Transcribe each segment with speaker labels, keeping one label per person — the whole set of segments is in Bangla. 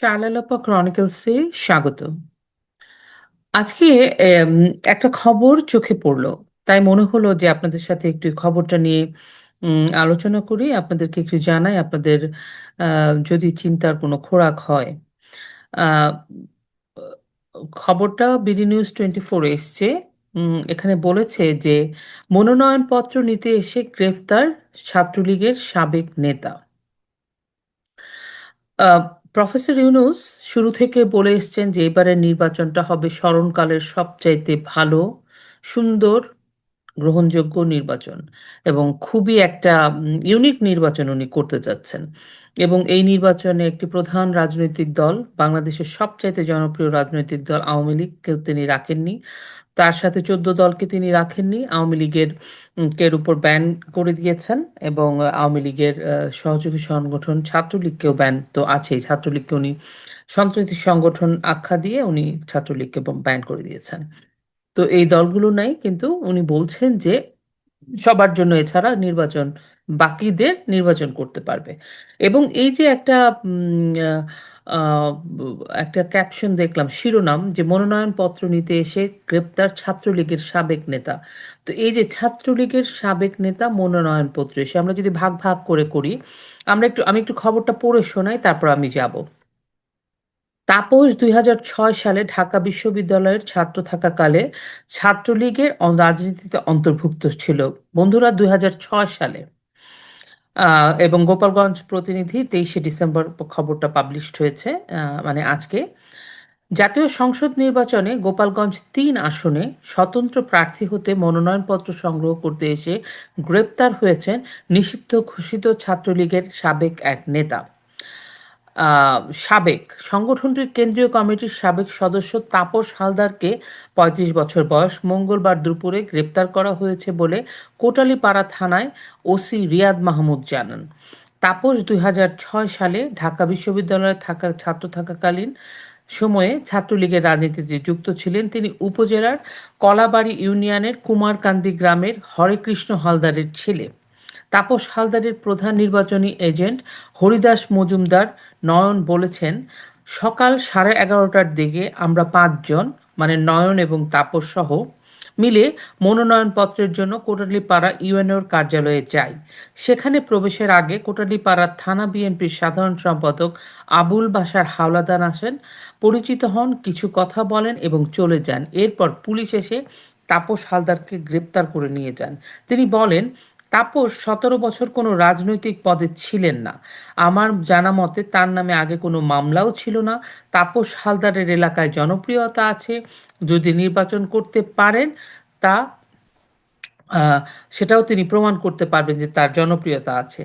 Speaker 1: চালালাপা ক্রনিকলসে স্বাগত। আজকে এম, একটা খবর চোখে পড়লো, তাই মনে হলো যে আপনাদের সাথে একটু এই খবরটা নিয়ে আলোচনা করি, আপনাদেরকে একটু জানাই, আপনাদের যদি চিন্তার কোনো খোরাক হয়। আহ, খবরটা BD News 24 এসছে। এখানে বলেছে যে মনোনয়নপত্র নিতে এসে গ্রেফতার ছাত্রলীগের সাবেক নেতা। আহ, প্রফেসর ইউনূস শুরু থেকে বলে এসছেন যে এবারের নির্বাচনটা হবে স্মরণকালের সবচাইতে ভালো, সুন্দর, গ্রহণযোগ্য নির্বাচন এবং খুবই একটা ইউনিক নির্বাচন উনি করতে যাচ্ছেন। এবং এই নির্বাচনে একটি প্রধান রাজনৈতিক দল, বাংলাদেশের সবচাইতে জনপ্রিয় রাজনৈতিক দল আওয়ামী লীগকেও তিনি রাখেননি। তার সাথে 14 দলকে তিনি রাখেননি, আওয়ামী লীগের কের উপর ব্যান করে দিয়েছেন। এবং আওয়ামী লীগের সহযোগী সংগঠন ছাত্রলীগকেও ব্যান তো আছেই, ছাত্রলীগকে উনি সন্ত্রাসী সংগঠন আখ্যা দিয়ে উনি ছাত্রলীগকে ব্যান করে দিয়েছেন। তো এই দলগুলো নাই, কিন্তু উনি বলছেন যে সবার জন্য এছাড়া নির্বাচন, বাকিদের নির্বাচন করতে পারবে। এবং এই যে একটা উম, আহ, আহ, একটা ক্যাপশন দেখলাম, শিরোনাম, যে মনোনয়নপত্র নিতে এসে গ্রেপ্তার ছাত্রলীগের সাবেক নেতা। তো এই যে ছাত্রলীগের সাবেক নেতা মনোনয়নপত্র এসে, আমরা যদি ভাগ ভাগ করে করি, আমি একটু খবরটা পড়ে শোনাই, তারপর আমি যাব। তাপস 2006 সালে ঢাকা বিশ্ববিদ্যালয়ের ছাত্র থাকাকালে ছাত্রলীগের রাজনীতিতে অন্তর্ভুক্ত ছিল। বন্ধুরা, 2006 সালে। এবং গোপালগঞ্জ প্রতিনিধি 23শে ডিসেম্বর খবরটা পাবলিশড হয়েছে, মানে আজকে। জাতীয় সংসদ নির্বাচনে গোপালগঞ্জ 3 আসনে স্বতন্ত্র প্রার্থী হতে মনোনয়নপত্র সংগ্রহ করতে এসে গ্রেপ্তার হয়েছেন নিষিদ্ধ ঘোষিত ছাত্রলীগের সাবেক এক নেতা। সাবেক সংগঠনটির কেন্দ্রীয় কমিটির সাবেক সদস্য তাপস হালদারকে, 35 বছর বয়স, মঙ্গলবার দুপুরে গ্রেপ্তার করা হয়েছে বলে কোটালীপাড়া থানায় ওসি রিয়াদ মাহমুদ জানান। তাপস 2006 সালে ঢাকা বিশ্ববিদ্যালয়ে ছাত্র থাকাকালীন সময়ে ছাত্রলীগের রাজনীতিতে যুক্ত ছিলেন। তিনি উপজেলার কলাবাড়ি ইউনিয়নের কুমারকান্দি গ্রামের হরেকৃষ্ণ হালদারের ছেলে। তাপস হালদারের প্রধান নির্বাচনী এজেন্ট হরিদাস মজুমদার নয়ন বলেছেন, সকাল 11:30টার দিকে আমরা 5 জন, মানে নয়ন এবং তাপস সহ, মিলে মনোনয়নপত্রের জন্য কোটালীপাড়া ইউএনওর কার্যালয়ে যাই। সেখানে প্রবেশের আগে কোটালীপাড়া থানা বিএনপির সাধারণ সম্পাদক আবুল বাশার হাওলাদার আসেন, পরিচিত হন, কিছু কথা বলেন এবং চলে যান। এরপর পুলিশ এসে তাপস হালদারকে গ্রেপ্তার করে নিয়ে যান। তিনি বলেন, তাপস 17 বছর কোনো রাজনৈতিক পদে ছিলেন না। আমার জানা মতে তার নামে আগে কোনো মামলাও ছিল না। তাপস হালদারের এলাকায় জনপ্রিয়তা আছে, যদি নির্বাচন করতে পারেন তা আহ, সেটাও তিনি প্রমাণ করতে পারবেন যে তার জনপ্রিয়তা আছে।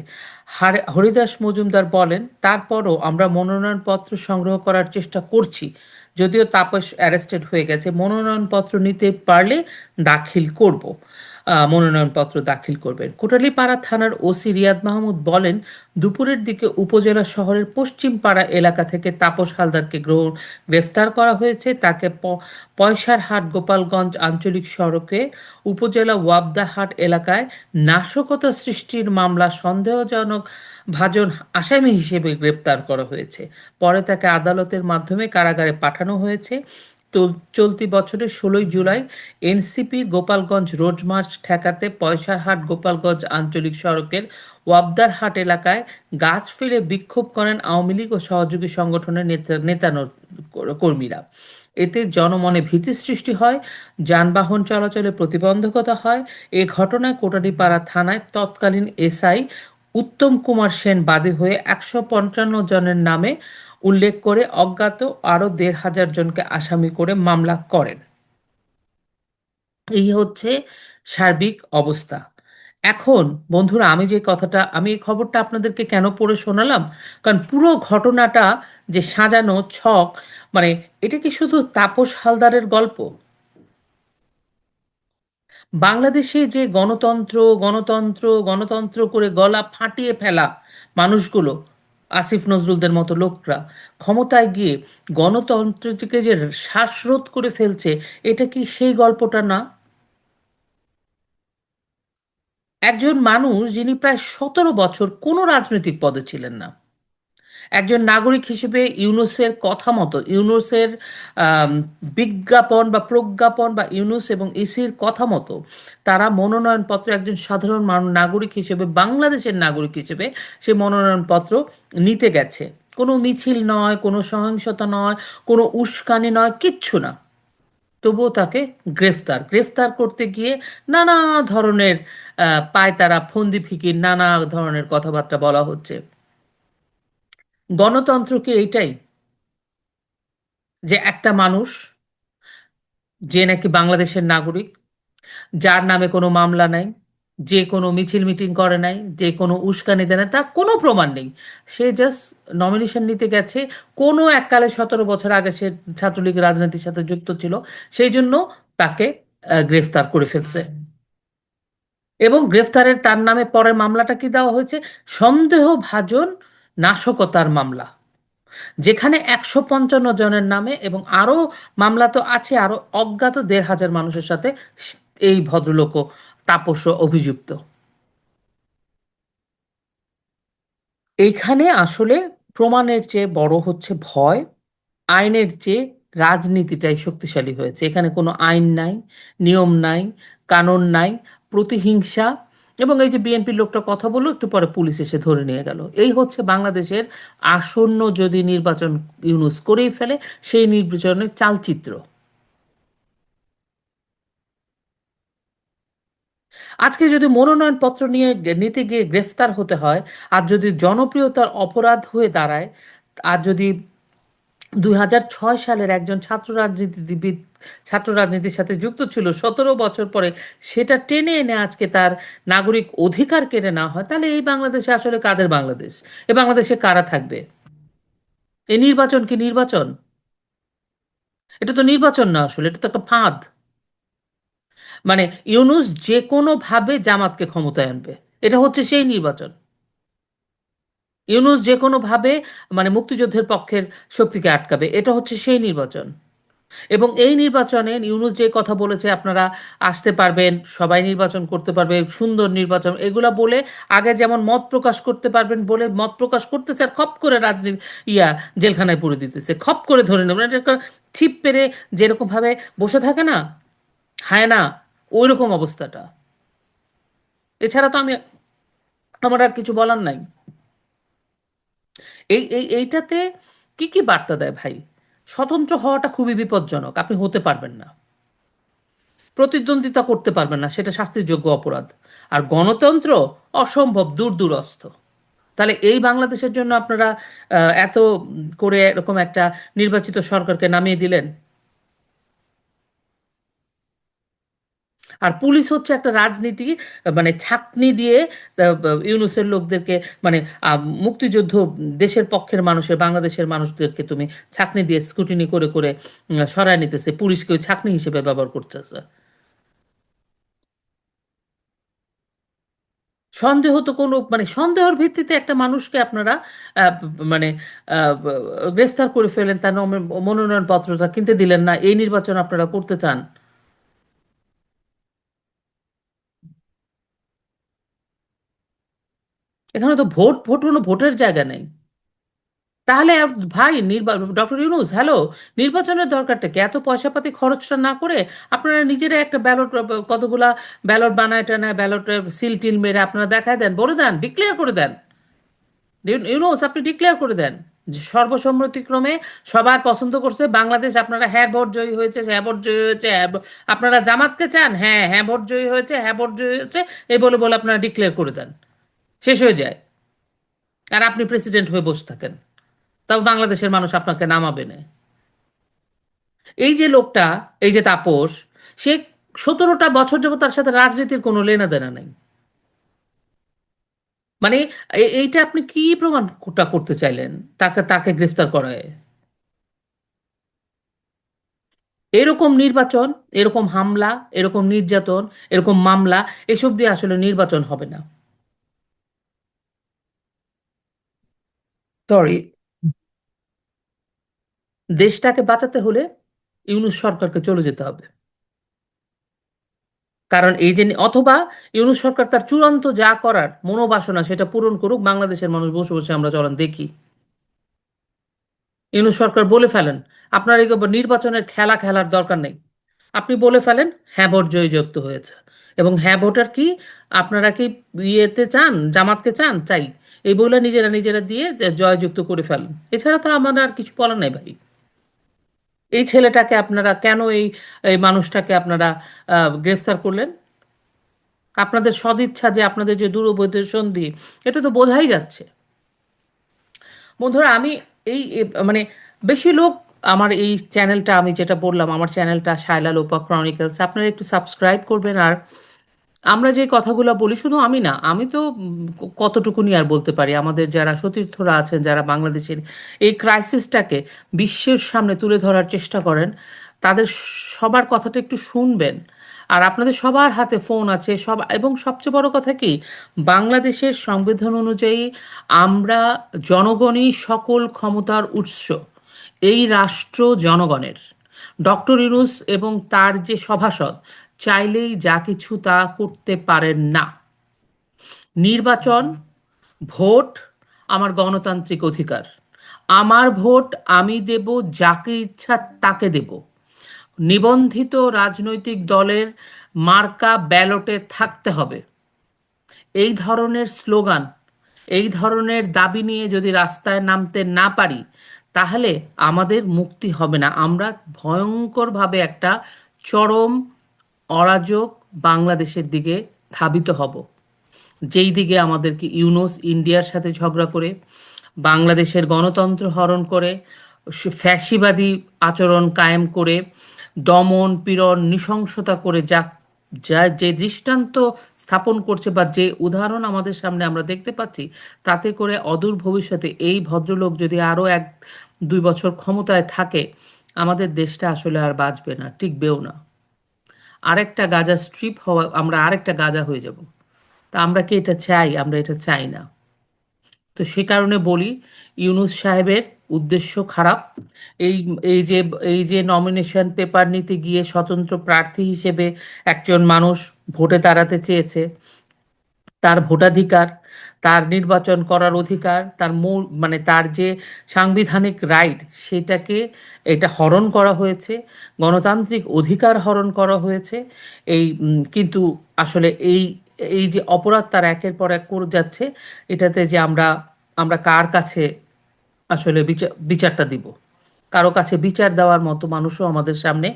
Speaker 1: হরিদাস মজুমদার বলেন, তারপরও আমরা মনোনয়নপত্র সংগ্রহ করার চেষ্টা করছি। যদিও তাপস অ্যারেস্টেড হয়ে গেছে, মনোনয়নপত্র নিতে পারলে দাখিল করব। মনোনয়নপত্র দাখিল করবেন। কোটালীপাড়া থানার ওসি রিয়াদ মাহমুদ বলেন, দুপুরের দিকে উপজেলা শহরের পশ্চিম পাড়া এলাকা থেকে তাপস হালদারকে গ্রেফতার করা হয়েছে। তাকে পয়সারহাট গোপালগঞ্জ আঞ্চলিক সড়কে উপজেলা ওয়াবদাহাট এলাকায় নাশকতা সৃষ্টির মামলা সন্দেহজনক ভাজন আসামি হিসেবে গ্রেপ্তার করা হয়েছে। পরে তাকে আদালতের মাধ্যমে কারাগারে পাঠানো হয়েছে। তো চলতি বছরের 16ই July NCP Gopalganj road march ঠেকাতে পয়সারহাট গোপালগঞ্জ আঞ্চলিক সড়কের ওয়াবদারহাট এলাকায় গাছ ফেলে বিক্ষোভ করেন আওয়ামী লীগ ও সহযোগী সংগঠনের নেতা কর্মীরা। এতে জনমনে ভীতি সৃষ্টি হয়, যানবাহন চলাচলে প্রতিবন্ধকতা হয়। এ ঘটনায় কোটালীপাড়া থানায় তৎকালীন এসআই উত্তম কুমার সেন বাদী হয়ে 155 জনের নামে উল্লেখ করে অজ্ঞাত আরও 1,500 জনকে আসামি করে মামলা করেন। এই হচ্ছে সার্বিক অবস্থা। এখন বন্ধুরা, আমি এই খবরটা আপনাদেরকে কেন পড়ে শোনালাম, কারণ পুরো ঘটনাটা যে সাজানো ছক, মানে এটা কি শুধু তাপস হালদারের গল্প? বাংলাদেশে যে গণতন্ত্র গণতন্ত্র গণতন্ত্র করে গলা ফাটিয়ে ফেলা মানুষগুলো, আসিফ নজরুলদের মতো লোকরা ক্ষমতায় গিয়ে গণতন্ত্রটিকে যে শ্বাসরোধ করে ফেলছে, এটা কি সেই গল্পটা না? একজন মানুষ যিনি প্রায় 17 বছর কোনো রাজনৈতিক পদে ছিলেন না, একজন নাগরিক হিসেবে ইউনুসের কথা মতো, ইউনুসের আম, বিজ্ঞাপন বা প্রজ্ঞাপন বা ইউনুস এবং ইসির কথা মতো তারা মনোনয়নপত্র, একজন সাধারণ নাগরিক হিসেবে, বাংলাদেশের নাগরিক হিসেবে সে মনোনয়নপত্র নিতে গেছে। কোনো মিছিল নয়, কোনো সহিংসতা নয়, কোনো উস্কানি নয়, কিচ্ছু না। তবুও তাকে গ্রেফতার করতে গিয়ে নানা ধরনের পায়তারা, ফন্দি ফিকির, নানা ধরনের কথাবার্তা বলা হচ্ছে। গণতন্ত্র কি এইটাই, যে একটা মানুষ যে নাকি বাংলাদেশের নাগরিক, যার নামে কোনো মামলা নাই, যে কোনো মিছিল মিটিং করে নাই, যে কোনো উস্কানি দেয় না, তার কোনো প্রমাণ নেই, সে জাস্ট নমিনেশন নিতে গেছে, কোনো এককালে 17 বছর আগে সে ছাত্রলীগ রাজনীতির সাথে যুক্ত ছিল, সেই জন্য তাকে গ্রেফতার করে ফেলছে। এবং গ্রেফতারের তার নামে পরে মামলাটা কি দেওয়া হয়েছে? সন্দেহভাজন নাশকতার মামলা, যেখানে 155 জনের নামে, এবং আরো মামলা তো আছে, আরো অজ্ঞাত 1,500 মানুষের সাথে এই ভদ্রলোকও, তাপসও অভিযুক্ত। এইখানে আসলে প্রমাণের চেয়ে বড় হচ্ছে ভয়। আইনের চেয়ে রাজনীতিটাই শক্তিশালী হয়েছে। এখানে কোনো আইন নাই, নিয়ম নাই, কানুন নাই, প্রতিহিংসা। এবং এই যে বিএনপির লোকটা কথা বললো, একটু পরে পুলিশ এসে ধরে নিয়ে গেল। এই হচ্ছে বাংলাদেশের আসন্ন, যদি নির্বাচন ইউনুস করেই ফেলে, সেই নির্বাচনের চালচিত্র। আজকে যদি মনোনয়নপত্র নিতে গিয়ে গ্রেফতার হতে হয়, আর যদি জনপ্রিয়তার অপরাধ হয়ে দাঁড়ায়, আর যদি 2006 সালের একজন ছাত্র রাজনীতিবিদ ছাত্র রাজনীতির সাথে যুক্ত ছিল, 17 বছর পরে সেটা টেনে এনে আজকে তার নাগরিক অধিকার কেড়ে নেওয়া হয়, তাহলে এই বাংলাদেশে আসলে কাদের বাংলাদেশ? এ বাংলাদেশে কারা থাকবে? এই নির্বাচন কি নির্বাচন? এটা তো নির্বাচন না, আসলে এটা তো একটা ফাঁদ। মানে ইউনুস যে কোনো ভাবে জামাতকে ক্ষমতায় আনবে, এটা হচ্ছে সেই নির্বাচন। ইউনুস যে কোনো ভাবে মানে মুক্তিযুদ্ধের পক্ষের শক্তিকে আটকাবে, এটা হচ্ছে সেই নির্বাচন। এবং এই নির্বাচনে ইউনূস যে কথা বলেছে, আপনারা আসতে পারবেন, সবাই নির্বাচন করতে পারবে, সুন্দর নির্বাচন, এগুলা বলে আগে যেমন মত প্রকাশ করতে পারবেন বলে মত প্রকাশ করতেছে, আর খপ করে রাজনীতি জেলখানায় পুরে দিতেছে, খপ করে ধরে নেবেন, এটা একটা ছিপ পেরে যেরকম ভাবে বসে থাকে না হায়না, ওই রকম অবস্থাটা। এছাড়া তো আমার আর কিছু বলার নাই। এইটাতে কি কি বার্তা দেয় ভাই? স্বতন্ত্র হওয়াটা খুবই বিপজ্জনক, আপনি হতে পারবেন না, প্রতিদ্বন্দ্বিতা করতে পারবেন না, সেটা শাস্তির যোগ্য অপরাধ। আর গণতন্ত্র অসম্ভব দূর দূরস্থ। তাহলে এই বাংলাদেশের জন্য আপনারা এত করে এরকম একটা নির্বাচিত সরকারকে নামিয়ে দিলেন। আর পুলিশ হচ্ছে একটা রাজনীতি, মানে ছাঁকনি দিয়ে ইউনূসের লোকদেরকে, মানে মুক্তিযুদ্ধ, দেশের পক্ষের মানুষের, বাংলাদেশের মানুষদেরকে তুমি ছাঁকনি দিয়ে স্ক্রুটিনি করে করে সরায় নিতেছে, পুলিশকে ওই ছাঁকনি হিসেবে ব্যবহার করতেছে। সন্দেহ তো কোনো, মানে সন্দেহের ভিত্তিতে একটা মানুষকে আপনারা মানে গ্রেফতার করে ফেলেন, তার মনোনয়নপত্রটা কিনতে দিলেন না, এই নির্বাচন আপনারা করতে চান? এখানে তো ভোট ভোট হলো, ভোটের জায়গা নেই। তাহলে ভাই, ডক্টর ইউনূস, হ্যালো, নির্বাচনের দরকারটা কি? এত পয়সাপাতি খরচটা না করে আপনারা নিজেরা একটা ব্যালট, কতগুলা ব্যালট বানায় টানায়, ব্যালট সিল টিল মেরে আপনারা দেখায় দেন, বলে দেন, ডিক্লেয়ার করে দেন। ইউনুস, আপনি ডিক্লেয়ার করে দেন যে সর্বসম্মতিক্রমে সবার পছন্দ করছে বাংলাদেশ, আপনারা হ্যাঁ ভোট জয়ী হয়েছে, হ্যাঁ ভোট জয়ী হয়েছে, আপনারা জামাতকে চান, হ্যাঁ হ্যাঁ ভোট জয়ী হয়েছে, হ্যাঁ ভোট জয়ী হয়েছে, এই বলে বলে আপনারা ডিক্লেয়ার করে দেন, শেষ হয়ে যায়। আর আপনি প্রেসিডেন্ট হয়ে বসে থাকেন, তাও বাংলাদেশের মানুষ আপনাকে নামাবে না। এই যে লোকটা, এই যে তাপস, সে 17টা বছর যাবত তার সাথে রাজনীতির কোনো লেনা দেনা নেই। মানে এইটা আপনি কি প্রমাণটা করতে চাইলেন তাকে তাকে গ্রেফতার করায়? এরকম নির্বাচন, এরকম হামলা, এরকম নির্যাতন, এরকম মামলা, এসব দিয়ে আসলে নির্বাচন হবে না। সরি, দেশটাকে বাঁচাতে হলে ইউনূস সরকারকে চলে যেতে হবে। কারণ এই যে, অথবা ইউনূস সরকার তার চূড়ান্ত যা করার মনোবাসনা সেটা পূরণ করুক, বাংলাদেশের মানুষ বসে বসে আমরা চলেন দেখি। ইউনূস সরকার বলে ফেলেন, আপনার এই নির্বাচনের খেলা খেলার দরকার নেই। আপনি বলে ফেলেন হ্যাঁ ভোট জয়যুক্ত হয়েছে, এবং হ্যাঁ ভোটার কি, আপনারা কি ইয়েতে চান, জামাতকে চান, চাই, এই বলে নিজেরা নিজেরা দিয়ে জয়যুক্ত করে ফেলেন। এছাড়া তো আমাদের আর কিছু বলার নাই ভাই। এই ছেলেটাকে আপনারা কেন, এই এই মানুষটাকে আপনারা গ্রেফতার করলেন? আপনাদের সদিচ্ছা, যে আপনাদের যে দূরবর্তী সন্ধি, এটা তো বোঝাই যাচ্ছে। বন্ধুরা, আমি মানে বেশি লোক, আমার এই চ্যানেলটা, আমি যেটা বললাম, আমার চ্যানেলটা শায়লা লোপা ক্রনিকলস, আপনারা একটু সাবস্ক্রাইব করবেন। আর আমরা যে কথাগুলো বলি, শুধু আমি না, আমি তো কতটুকুনি আর বলতে পারি, আমাদের যারা সতীর্থরা আছেন, যারা বাংলাদেশের এই ক্রাইসিসটাকে বিশ্বের সামনে তুলে ধরার চেষ্টা করেন, তাদের সবার কথাটা একটু শুনবেন। আর আপনাদের সবার হাতে ফোন আছে সব, এবং সবচেয়ে বড় কথা কি, বাংলাদেশের সংবিধান অনুযায়ী আমরা জনগণই সকল ক্ষমতার উৎস। এই রাষ্ট্র জনগণের। ডক্টর ইউনূস এবং তার যে সভাসদ চাইলেই যা কিছু তা করতে পারেন না। নির্বাচন, ভোট আমার গণতান্ত্রিক অধিকার। আমার ভোট আমি দেব, যাকে ইচ্ছা তাকে দেব। নিবন্ধিত রাজনৈতিক দলের মার্কা ব্যালটে থাকতে হবে। এই ধরনের স্লোগান, এই ধরনের দাবি নিয়ে যদি রাস্তায় নামতে না পারি, তাহলে আমাদের মুক্তি হবে না। আমরা ভয়ঙ্করভাবে একটা চরম অরাজক বাংলাদেশের দিকে ধাবিত হব, যেই দিকে আমাদেরকে ইউনুস ইন্ডিয়ার সাথে ঝগড়া করে, বাংলাদেশের গণতন্ত্র হরণ করে, ফ্যাসিবাদী আচরণ কায়েম করে, দমন পীড়ন নৃশংসতা করে, যা যা যে দৃষ্টান্ত স্থাপন করছে, বা যে উদাহরণ আমাদের সামনে আমরা দেখতে পাচ্ছি, তাতে করে অদূর ভবিষ্যতে এই ভদ্রলোক যদি আরও 1-2 বছর ক্ষমতায় থাকে, আমাদের দেশটা আসলে আর বাঁচবে না, টিকবেও না। আরেকটা গাজা স্ট্রিপ হওয়া, আমরা আরেকটা গাজা হয়ে যাব। তা আমরা কি এটা চাই? আমরা এটা চাই না। তো সে কারণে বলি, ইউনূস সাহেবের উদ্দেশ্য খারাপ। এই এই যে এই যে নমিনেশন পেপার নিতে গিয়ে স্বতন্ত্র প্রার্থী হিসেবে একজন মানুষ ভোটে দাঁড়াতে চেয়েছে, তার ভোটাধিকার, তার নির্বাচন করার অধিকার, তার মূল মানে তার যে সাংবিধানিক রাইট, সেটাকে এটা হরণ করা হয়েছে, গণতান্ত্রিক অধিকার হরণ করা হয়েছে। কিন্তু আসলে এই এই যে অপরাধ তার একের পর এক করে যাচ্ছে, এটাতে যে আমরা আমরা কার কাছে আসলে বিচারটা দিব? কারো কাছে বিচার দেওয়ার মতো মানুষও আমাদের সামনে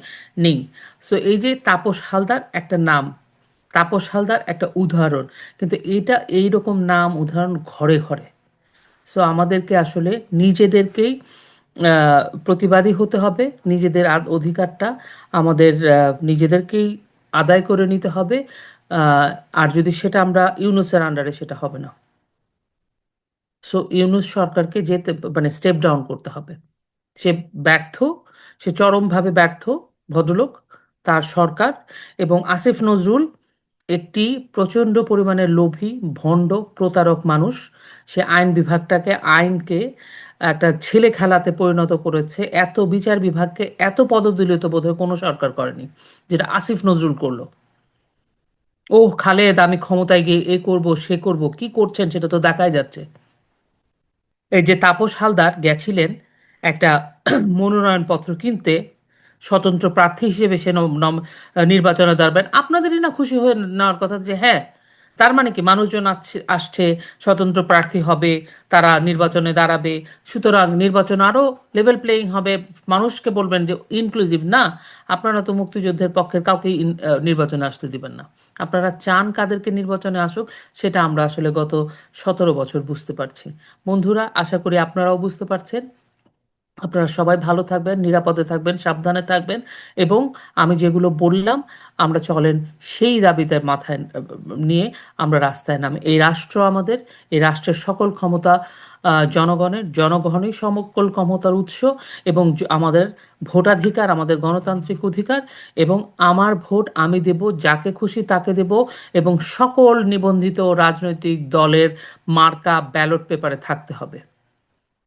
Speaker 1: নেই। সো এই যে তাপস হালদার একটা নাম, তাপস হালদার একটা উদাহরণ, কিন্তু এটা এই রকম নাম উদাহরণ ঘরে ঘরে। সো আমাদেরকে আসলে নিজেদেরকেই প্রতিবাদী হতে হবে, নিজেদের অধিকারটা আমাদের নিজেদেরকেই আদায় করে নিতে হবে। আর যদি সেটা আমরা ইউনুসের আন্ডারে, সেটা হবে না। সো ইউনূস সরকারকে যেতে মানে স্টেপ ডাউন করতে হবে। সে ব্যর্থ, সে চরমভাবে ব্যর্থ ভদ্রলোক, তার সরকার। এবং আসিফ নজরুল একটি প্রচণ্ড পরিমাণে লোভী, ভণ্ড, প্রতারক মানুষ। সে আইন বিভাগটাকে, আইনকে একটা ছেলে খেলাতে পরিণত করেছে। এত বিচার বিভাগকে এত পদদলিত বোধহয় কোনো সরকার করেনি, যেটা আসিফ নজরুল করলো। ওহ খালেদ, আমি ক্ষমতায় গিয়ে এ করব সে করব, কি করছেন সেটা তো দেখাই যাচ্ছে। এই যে তাপস হালদার গেছিলেন একটা মনোনয়নপত্র কিনতে, স্বতন্ত্র প্রার্থী হিসেবে সে নির্বাচনে দাঁড়াবেন, আপনাদেরই না খুশি হয়ে নেওয়ার কথা যে হ্যাঁ, তার মানে কি মানুষজন আসছে, স্বতন্ত্র প্রার্থী হবে, তারা নির্বাচনে দাঁড়াবে, সুতরাং নির্বাচন আরও লেভেল প্লেয়িং হবে। মানুষকে বলবেন যে ইনক্লুসিভ না, আপনারা তো মুক্তিযুদ্ধের পক্ষের কাউকে নির্বাচনে আসতে দিবেন না। আপনারা চান কাদেরকে নির্বাচনে আসুক, সেটা আমরা আসলে গত 17 বছর বুঝতে পারছি। বন্ধুরা, আশা করি আপনারাও বুঝতে পারছেন। আপনারা সবাই ভালো থাকবেন, নিরাপদে থাকবেন, সাবধানে থাকবেন, এবং আমি যেগুলো বললাম, আমরা চলেন সেই দাবিতে মাথায় নিয়ে আমরা রাস্তায় নামি। এই রাষ্ট্র আমাদের, এই রাষ্ট্রের সকল ক্ষমতা জনগণের, জনগণই সকল ক্ষমতার উৎস, এবং আমাদের ভোটাধিকার, আমাদের গণতান্ত্রিক অধিকার। এবং আমার ভোট আমি দেব, যাকে খুশি তাকে দেব, এবং সকল নিবন্ধিত রাজনৈতিক দলের মার্কা ব্যালট পেপারে থাকতে হবে।